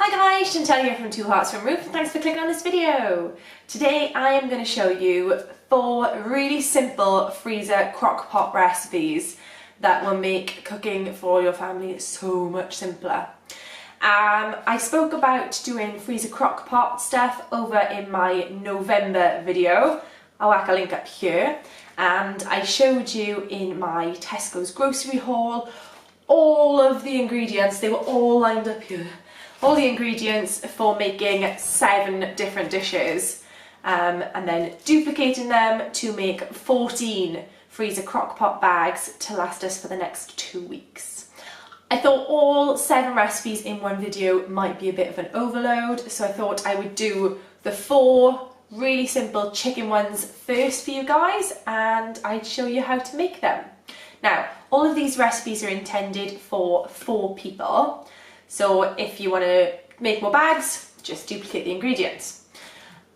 Hi guys, Chantal here from Two Hearts from Roof and thanks for clicking on this video. Today I am going to show you 4 really simple freezer crock pot recipes that will make cooking for your family so much simpler. I spoke about doing freezer crock pot stuff over in my November video. I'll whack a link up here, and I showed you in my Tesco's grocery haul all of the ingredients. They were all lined up here. All the ingredients for making 7 different dishes and then duplicating them to make 14 freezer crock pot bags to last us for the next 2 weeks. I thought all 7 recipes in one video might be a bit of an overload, so I thought I would do the 4 really simple chicken ones first for you guys, and I'd show you how to make them. Now, all of these recipes are intended for 4 people. So if you want to make more bags, just duplicate the ingredients.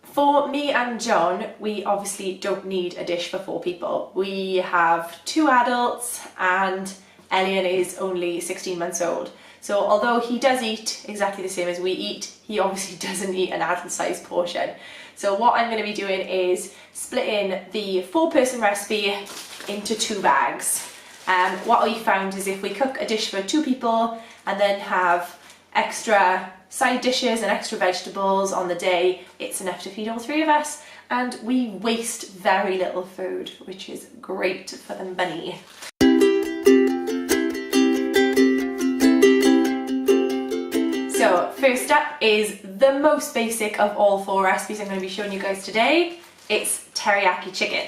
For me and John, we obviously don't need a dish for 4 people. We have 2 adults and Elian is only 16 months old. So although he does eat exactly the same as we eat, he obviously doesn't eat an adult-sized portion. So what I'm going to be doing is splitting the 4-person recipe into 2 bags. What we found is if we cook a dish for 2 people and then have extra side dishes and extra vegetables on the day, it's enough to feed all 3 of us, and we waste very little food, which is great for the money. So first up is the most basic of all 4 recipes I'm going to be showing you guys today. It's teriyaki chicken.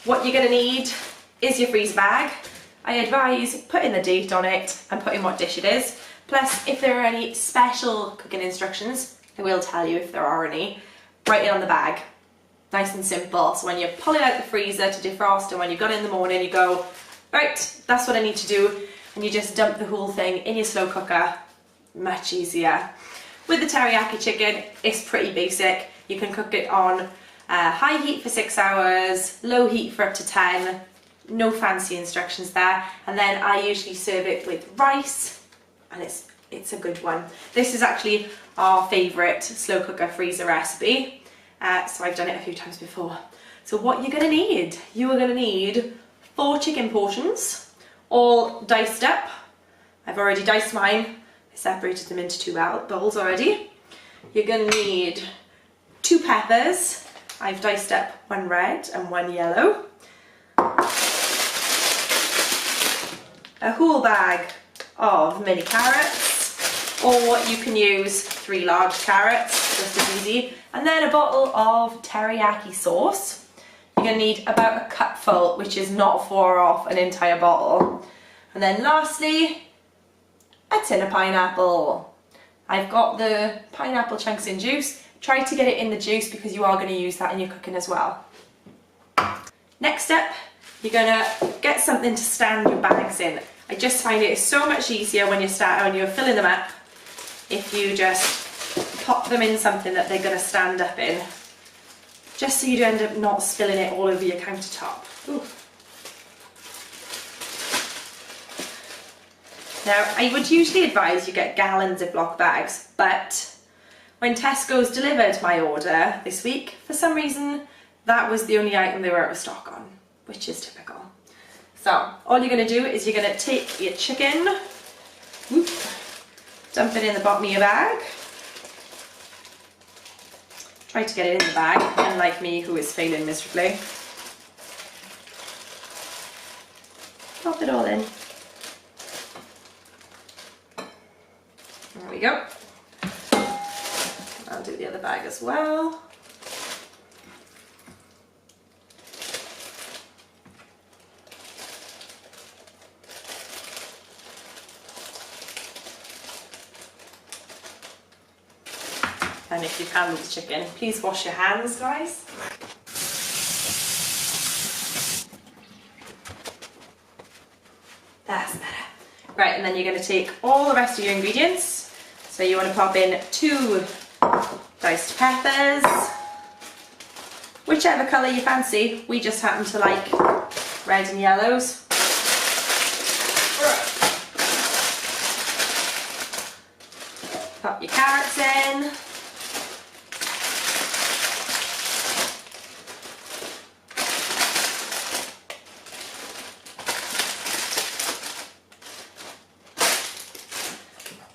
What you're going to need is your freezer bag. I advise putting the date on it and putting what dish it is. Plus, if there are any special cooking instructions, I will tell you if there are any, write it on the bag. Nice and simple. So when you pull it out the freezer to defrost and when you've got it in the morning, you go, right, that's what I need to do. And you just dump the whole thing in your slow cooker. Much easier. With the teriyaki chicken, it's pretty basic. You can cook it on high heat for 6 hours, low heat for up to 10. No fancy instructions there, and then I usually serve it with rice, and it's a good one. This is actually our favourite slow cooker freezer recipe, so I've done it a few times before. So what you're going to need, you are going to need 4 chicken portions, all diced up. I've already diced mine. I separated them into 2 bowls already. You're going to need 2 peppers. I've diced up 1 red and 1 yellow. A whole bag of mini carrots, or you can use 3 large carrots, just as easy, and then a bottle of teriyaki sauce. You're going to need about a cupful, which is not far off an entire bottle. And then lastly, a tin of pineapple. I've got the pineapple chunks in juice. Try to get it in the juice because you are going to use that in your cooking as well. Next up, you're going to get something to stand your bags in. I just find it is so much easier when you're filling them up if you just pop them in something that they're going to stand up in, just so you end up not spilling it all over your countertop. Ooh. Now, I would usually advise you get gallon Ziploc bags, but when Tesco's delivered my order this week, for some reason that was the only item they were out of stock on, which is typical. So all you're going to do is you're going to take your chicken, whoop, dump it in the bottom of your bag. Try to get it in the bag, unlike me who is failing miserably. Pop it all in. There we go. I'll do the other bag as well. And if you've handled the chicken, please wash your hands, guys. That's better. Right, and then you're going to take all the rest of your ingredients. So you want to pop in 2 diced peppers, whichever colour you fancy. We just happen to like red and yellows. Pop your carrots in.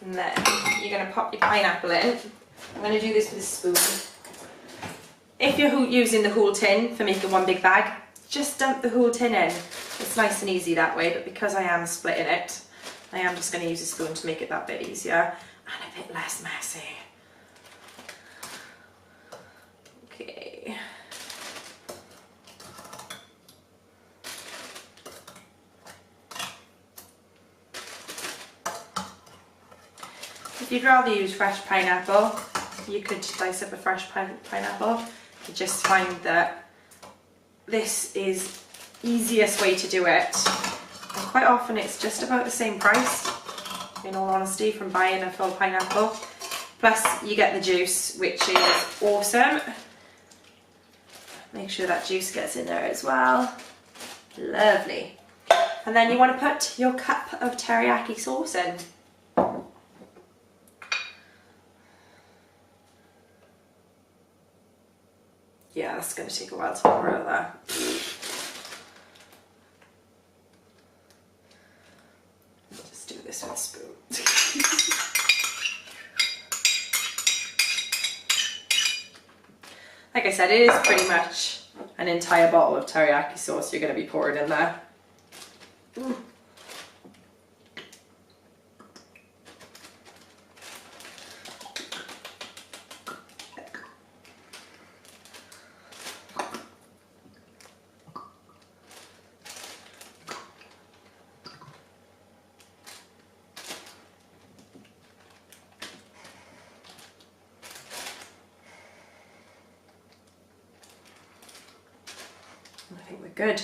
And then you're going to pop your pineapple in. I'm going to do this with a spoon. If you're using the whole tin for making one big bag, just dump the whole tin in. It's nice and easy that way, but because I am splitting it, I am just going to use a spoon to make it that bit easier and a bit less messy. Okay. If you'd rather use fresh pineapple, you could dice up a fresh pineapple. I just find that this is easiest way to do it. And quite often it's just about the same price, in all honesty, from buying a full pineapple. Plus you get the juice, which is awesome. Make sure that juice gets in there as well. Lovely. And then you want to put your cup of teriyaki sauce in. Yeah, that's going to take a while to pour out that. Just do this with a spoon. Like I said, it is pretty much an entire bottle of teriyaki sauce you're going to be pouring in there. I think we're good.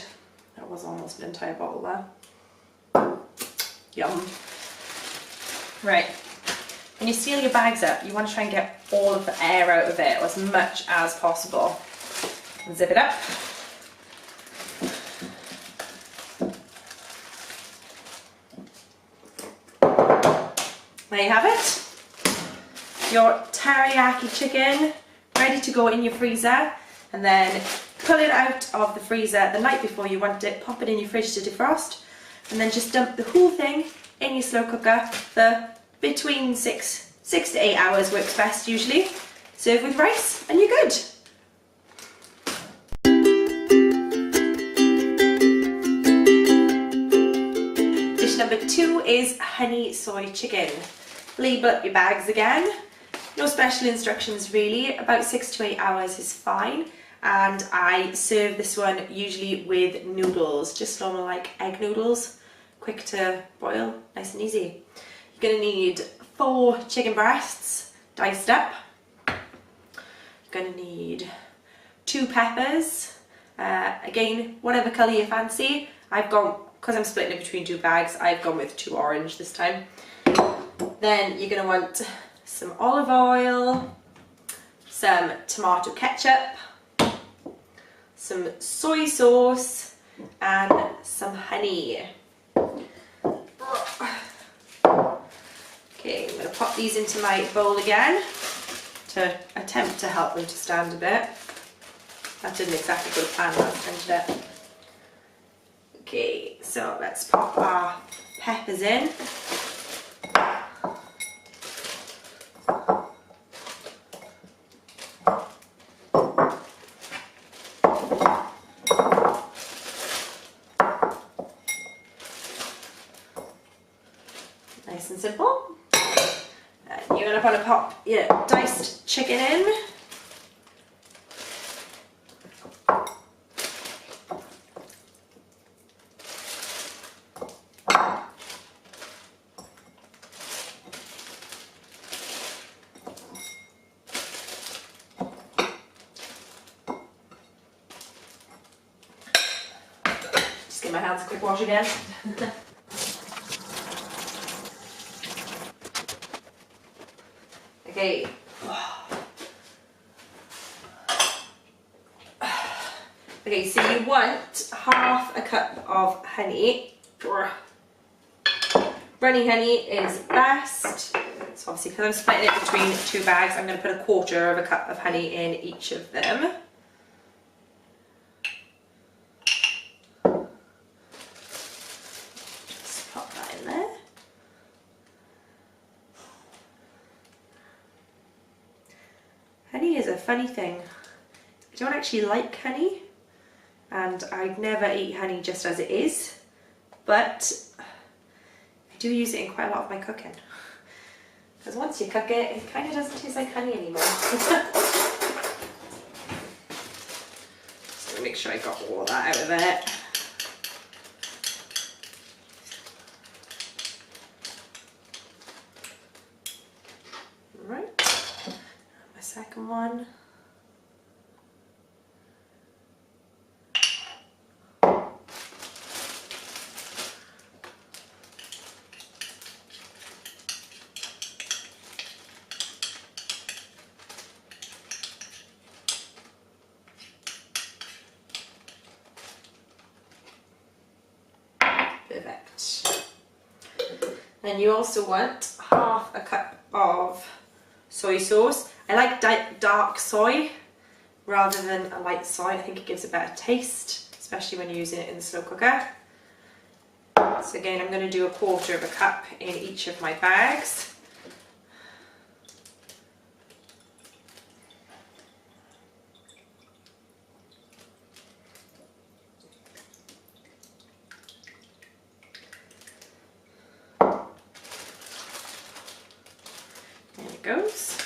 That was almost an entire bottle there. Yum. Right, when you seal your bags up, you want to try and get all of the air out of it, or as much as possible. Zip it up. There you have it. Your teriyaki chicken ready to go in your freezer, and then pull it out of the freezer the night before you want it, pop it in your fridge to defrost, and then just dump the whole thing in your slow cooker for between 6 to 8 hours works best usually. Serve with rice and you're good. Dish number 2 is honey soy chicken. Label up your bags again. No special instructions really, about 6 to 8 hours is fine. And I serve this one usually with noodles, just normal like egg noodles, quick to boil, nice and easy. You're going to need 4 chicken breasts diced up. You're going to need 2 peppers, again whatever colour you fancy. I've gone, because I'm splitting it between 2 bags, I've gone with 2 orange this time. Then you're going to want some olive oil, some tomato ketchup, some soy sauce and some honey. Okay, I'm going to pop these into my bowl again to attempt to help them to stand a bit. That didn't exactly go to plan last time, did it? Okay, so let's pop our peppers in. Nice and simple. And you're going to want to pop your diced chicken in. Just give my hands a quick wash again. Okay. Okay, so you want half a cup of honey. Runny honey is best. So So obviously because I'm splitting it between 2 bags, I'm going to put a 1/4 of a cup of honey in each of them. Just pop that in there. Honey is a funny thing. I don't actually like honey, and I'd never eat honey just as it is, but I do use it in quite a lot of my cooking. Because once you cook it, it kind of doesn't taste like honey anymore. So make sure I got all of that out of it. Right, my second one. Perfect. Then you also want 1/2 cup of soy sauce. I like dark soy rather than a light soy. I think it gives a better taste, especially when you're using it in the slow cooker. So again, I'm going to do a 1/4 of a cup in each of my bags. Goes.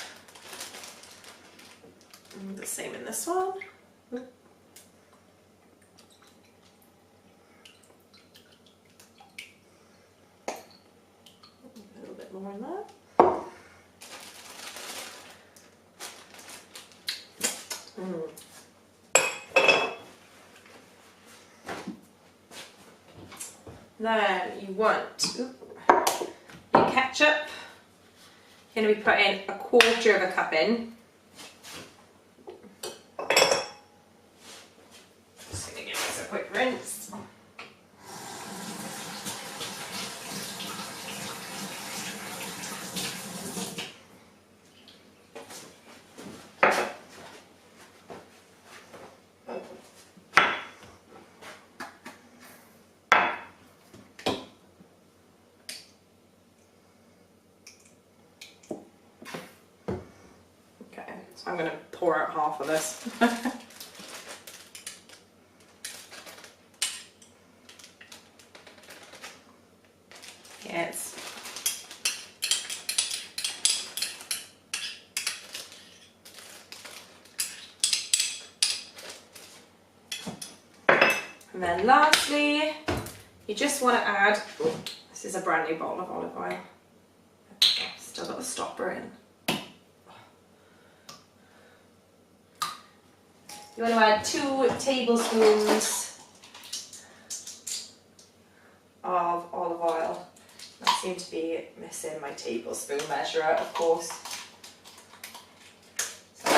And the same in this one. A little bit more in there. Then you want your ketchup. You're going to be putting a 1/4 of a cup in. Just going to give this a quick rinse. So I'm going to pour out 1/2 of this. Yes. And then lastly, you just want to add, this is a brand new bottle of olive oil. Still got the stopper in. You want to add 2 tablespoons of olive oil. I seem to be missing my tablespoon measurer, of course. So,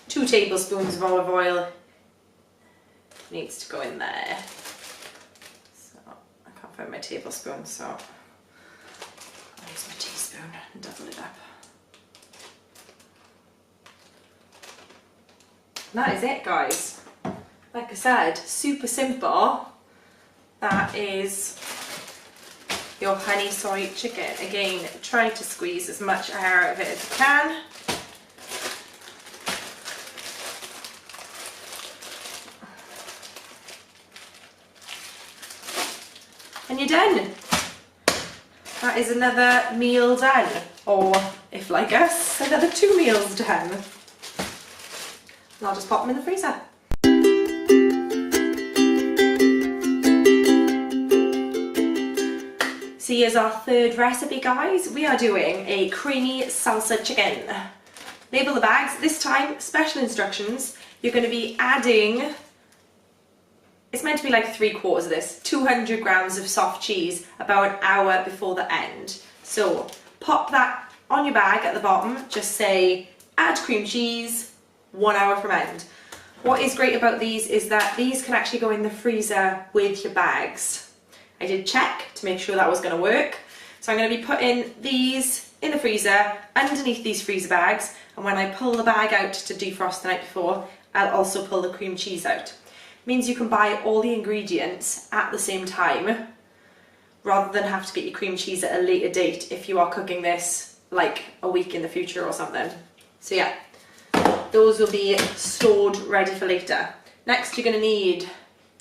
2 tablespoons of olive oil needs to go in there. So I can't find my tablespoon, so I'll use my teaspoon and double it up. That is it, guys. Like I said, super simple. That is your honey soy chicken. Again, try to squeeze as much air out of it as you can. And you're done. That is another meal done. Or, if like us, another 2 meals done. And I'll just pop them in the freezer. So here's our 3rd recipe, guys. We are doing a creamy salsa chicken. Label the bags. This time, special instructions. You're going to be adding, it's meant to be like 3/4 of this, 200 grams of soft cheese about an hour before the end. So pop that on your bag at the bottom. Just say, add cream cheese, 1 hour from end. What is great about these is that these can actually go in the freezer with your bags. I did check to make sure that was going to work. So I'm going to be putting these in the freezer underneath these freezer bags, and when I pull the bag out to defrost the night before, I'll also pull the cream cheese out. It means you can buy all the ingredients at the same time rather than have to get your cream cheese at a later date if you are cooking this like a week in the future or something. So yeah, those will be stored ready for later. Next, you're going to need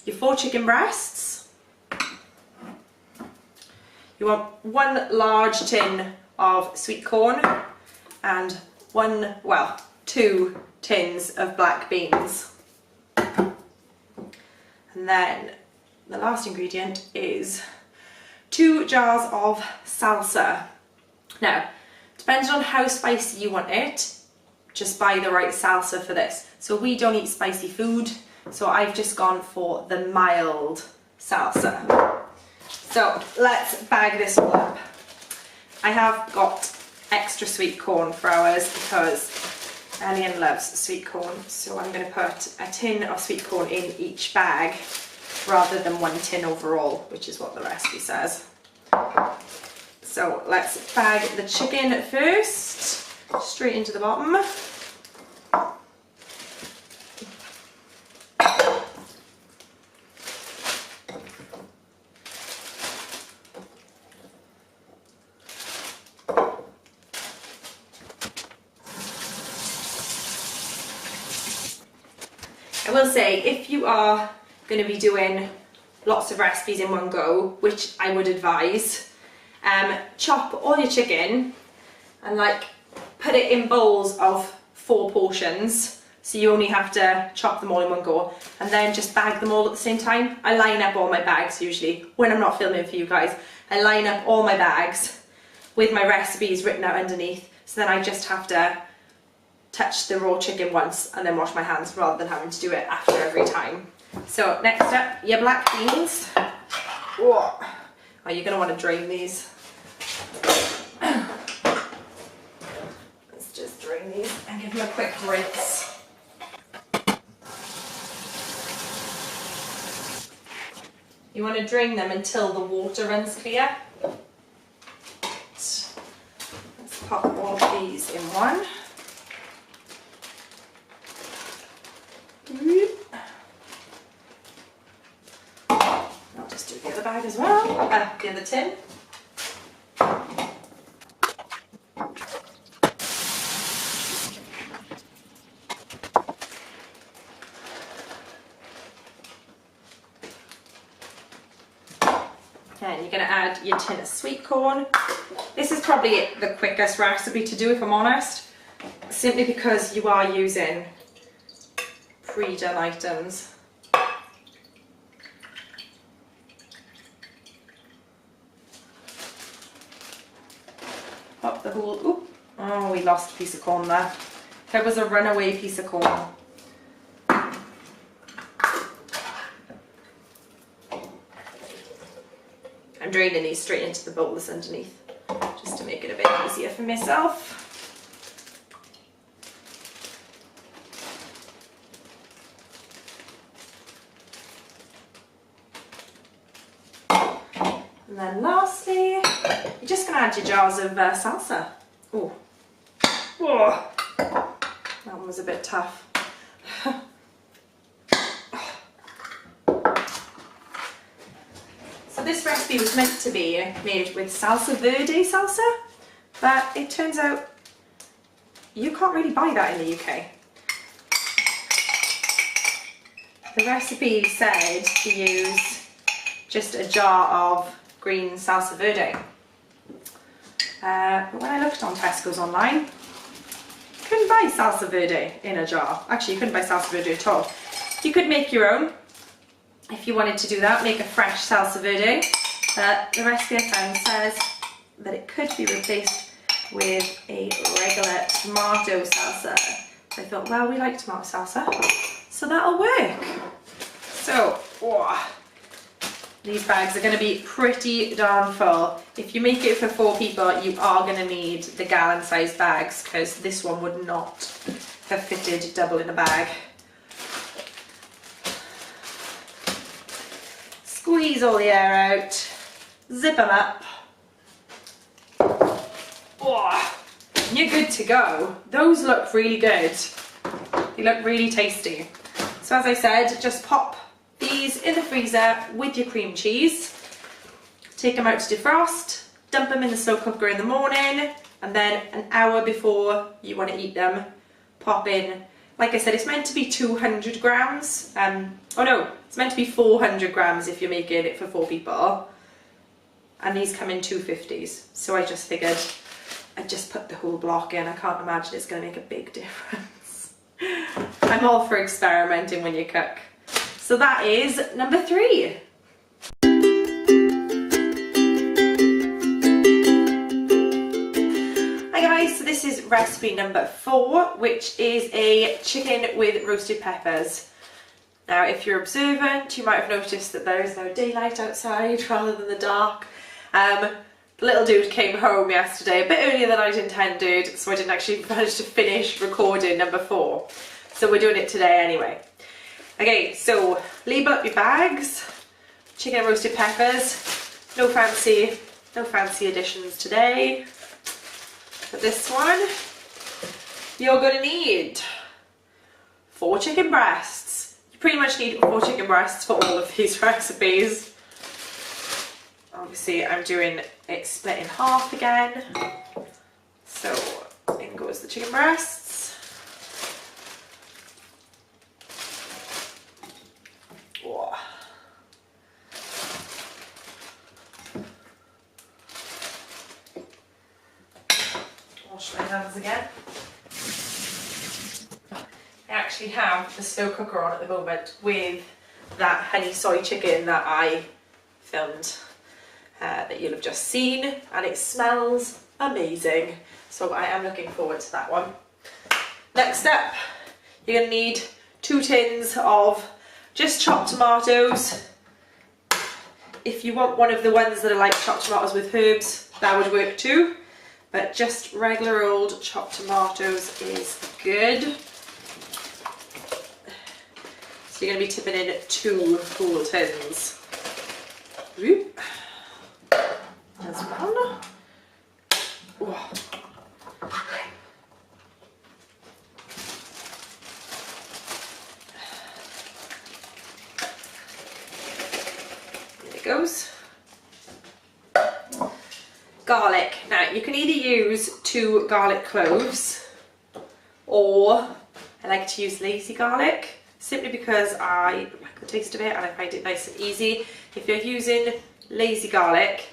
your 4 chicken breasts. You want 1 large tin of sweet corn and 2 tins of black beans. And then the last ingredient is 2 jars of salsa. Now, depending on how spicy you want it, just buy the right salsa for this. So we don't eat spicy food, so I've just gone for the mild salsa. So let's bag this all up. I have got extra sweet corn for ours because Elian loves sweet corn, so I'm going to put a tin of sweet corn in each bag rather than 1 tin overall, which is what the recipe says. So let's bag the chicken first, straight into the bottom. I will say, if you are going to be doing lots of recipes in one go, which I would advise, chop all your chicken and like put it in bowls of 4 portions, so you only have to chop them all in one go, and then just bag them all at the same time. I line up all my bags usually when I'm not filming for you guys. I line up all my bags with my recipes written out underneath, so then I just have to touch the raw chicken once and then wash my hands rather than having to do it after every time. So next up, your black beans. Oh, you're going to want to drain these. Let's just drain these and give them a quick rinse. You want to drain them until the water runs clear. Let's pop all of these in one. I'll just do the other bag as well, the other tin. And you're going to add your tin of sweet corn. This is probably the quickest recipe to do, if I'm honest, simply because you are using pre-done items. Pop the whole, oop, oh, we lost a piece of corn there. There was a runaway piece of corn. I'm draining these straight into the bowl that's underneath, just to make it a bit easier for myself. And then lastly, you're just going to add your jars of salsa. Oh, that one was a bit tough. So this recipe was meant to be made with salsa verde salsa, but it turns out you can't really buy that in the UK. The recipe said to use just a jar of green salsa verde. But when I looked on Tesco's online, you couldn't buy salsa verde in a jar. Actually, you couldn't buy salsa verde at all. You could make your own if you wanted to do that, make a fresh salsa verde. The recipe I found says that it could be replaced with a regular tomato salsa. So I thought, well, we like tomato salsa, so that'll work. So, these bags are going to be pretty darn full. If you make it for 4 people, you are going to need the gallon sized bags, because this one would not have fitted double in a bag. Squeeze all the air out, zip them up, Oh, you're good to go. Those look really good. They look really tasty. So as I said, just pop these in the freezer with your cream cheese. Take them out to defrost, dump them in the slow cooker in the morning, and then an hour before you want to eat them, pop in. Like I said, it's meant to be 200 grams. Oh no, it's meant to be 400 grams if you're making it for 4 people. And these come in 250s. So I just figured I'd just put the whole block in. I can't imagine it's going to make a big difference. I'm all for experimenting when you cook. So that is number 3. Hi guys, so this is recipe number 4, which is a chicken with roasted peppers. Now if you're observant, you might have noticed that there is no daylight outside rather than the dark. The little dude came home yesterday a bit earlier than I'd intended, so I didn't actually manage to finish recording number 4. So we're doing it today anyway. Okay, so label up your bags. Chicken and roasted peppers. No fancy additions today. For this one, you're going to need 4 chicken breasts. You pretty much need 4 chicken breasts for all of these recipes. Obviously I'm doing it split in half again. So in goes the chicken breasts. Whoa. Wash my hands again. I actually have the slow cooker on at the moment with that honey soy chicken that I filmed. That you'll have just seen, and it smells amazing, so I am looking forward to that one. Next up, you're going to need 2 tins of just chopped tomatoes. If you want one of the ones that are like chopped tomatoes with herbs, that would work too, but just regular old chopped tomatoes is good. So you're going to be tipping in 2 full tins. Whoop. There's one. Whoa. There it goes. Garlic. Now you can either use 2 garlic cloves, or I like to use lazy garlic simply because I like the taste of it and I find it nice and easy. If you're using lazy garlic,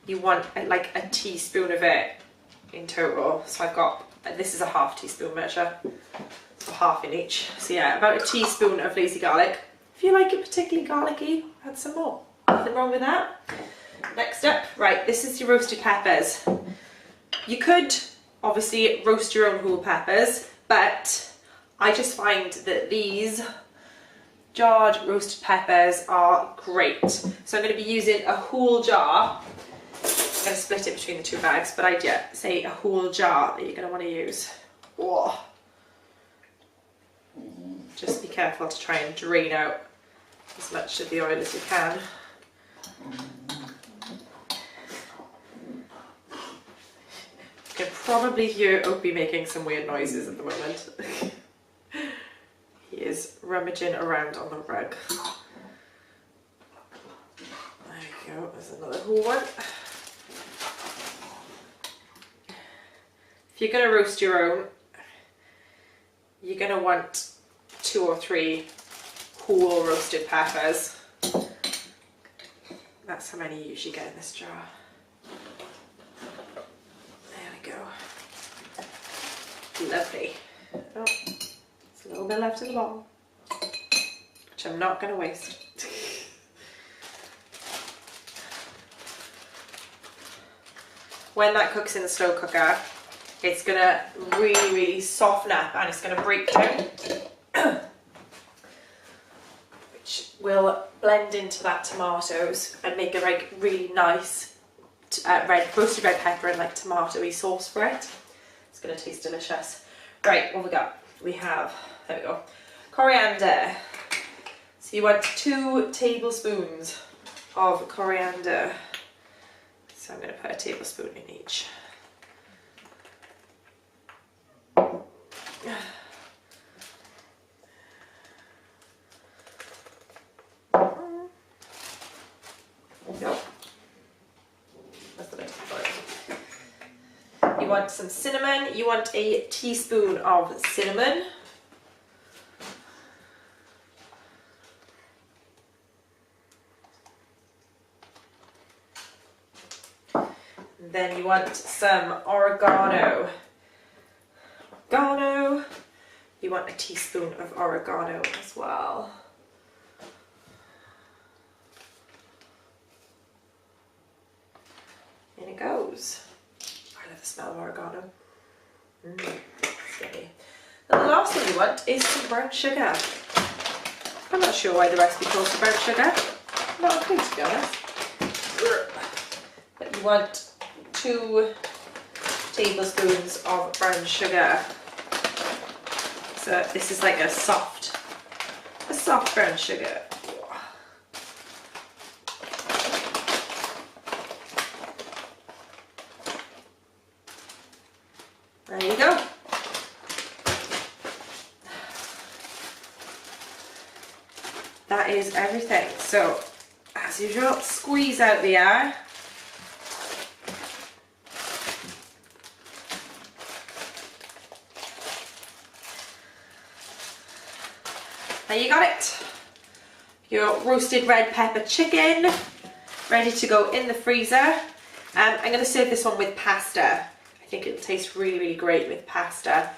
you want like a teaspoon of it in total. So I've got, this is a half teaspoon measure, so half in each. So yeah, about a teaspoon of lazy garlic. If you like it particularly garlicky, add some more. Nothing wrong with that. Next up, right, this is your roasted peppers. You could obviously roast your own whole peppers, but I just find that these jarred roasted peppers are great. So I'm going to be using a whole jar. I'm going to split it between the 2 bags, but I'd say a whole jar that you're going to want to use. Whoa. Just be careful to try and drain out as much of the oil as you can. You can probably hear Opie making some weird noises at the moment. He is rummaging around on the rug. There you go, there's another whole one. If you're going to roast your own, you're going to want 2 or 3 whole roasted peppers. That's how many you usually get in this jar. There we go. Lovely. Oh, there's a little bit left at the bottom, which I'm not going to waste. When that cooks in the slow cooker, it's going to really soften up and it's going to break down, which will blend into that tomatoes and make a really nice roasted red pepper and like tomatoey sauce for it. It's going to taste delicious. Right, what we got? We have, there we go, coriander. So you want 2 tablespoons of coriander. So I'm going to put a tablespoon in each. You want some cinnamon. You want a teaspoon of cinnamon. Then you want some oregano. You want a teaspoon of oregano as well. In it goes. I love the smell of oregano. Yummy. And the last thing you want is some brown sugar. I'm not sure why the recipe calls for brown sugar. Not a clue, to be honest. But you want 2 tablespoons of brown sugar. So this is like a soft brown sugar. There you go. That is everything. So, as usual, squeeze out the air. There you got it. Your roasted red pepper chicken, ready to go in the freezer. I'm going to serve this one with pasta. I think it'll taste really, really great with pasta.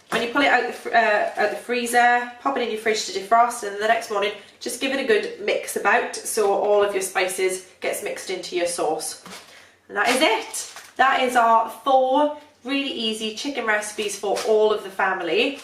When you pull it out the freezer, pop it in your fridge to defrost, and then the next morning just give it a good mix about so all of your spices gets mixed into your sauce. And that is it. That is our 4 really easy chicken recipes for all of the family.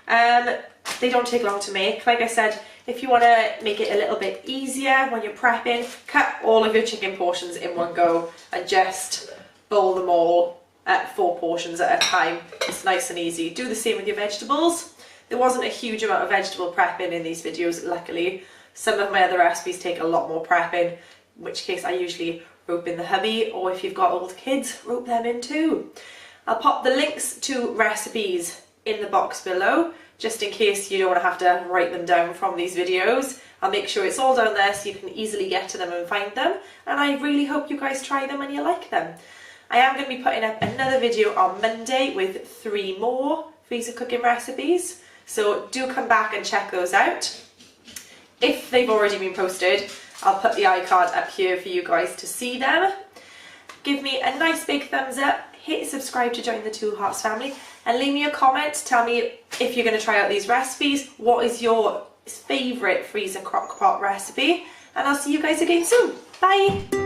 They don't take long to make. Like I said, if you want to make it a little bit easier when you're prepping, cut all of your chicken portions in one go and just bowl them all at 4 portions at a time. It's nice and easy. Do the same with your vegetables. There wasn't a huge amount of vegetable prepping in these videos, luckily. Some of my other recipes take a lot more prepping, in which case I usually rope in the hubby, or if you've got old kids, rope them in too. I'll pop the links to recipes in the box below, just in case you don't want to have to write them down from these videos. I'll make sure it's all down there so you can easily get to them and find them, and I really hope you guys try them and you like them. I am going to be putting up another video on Monday with 3 more freezer cooking recipes, so do come back and check those out. If they've already been posted, I'll put the iCard up here for you guys to see them. Give me a nice big thumbs up, hit subscribe to join the Two Hearts family, and leave me a comment. Tell me if you're going to try out these recipes, what is your favourite freezer crock pot recipe, and I'll see you guys again soon. Bye!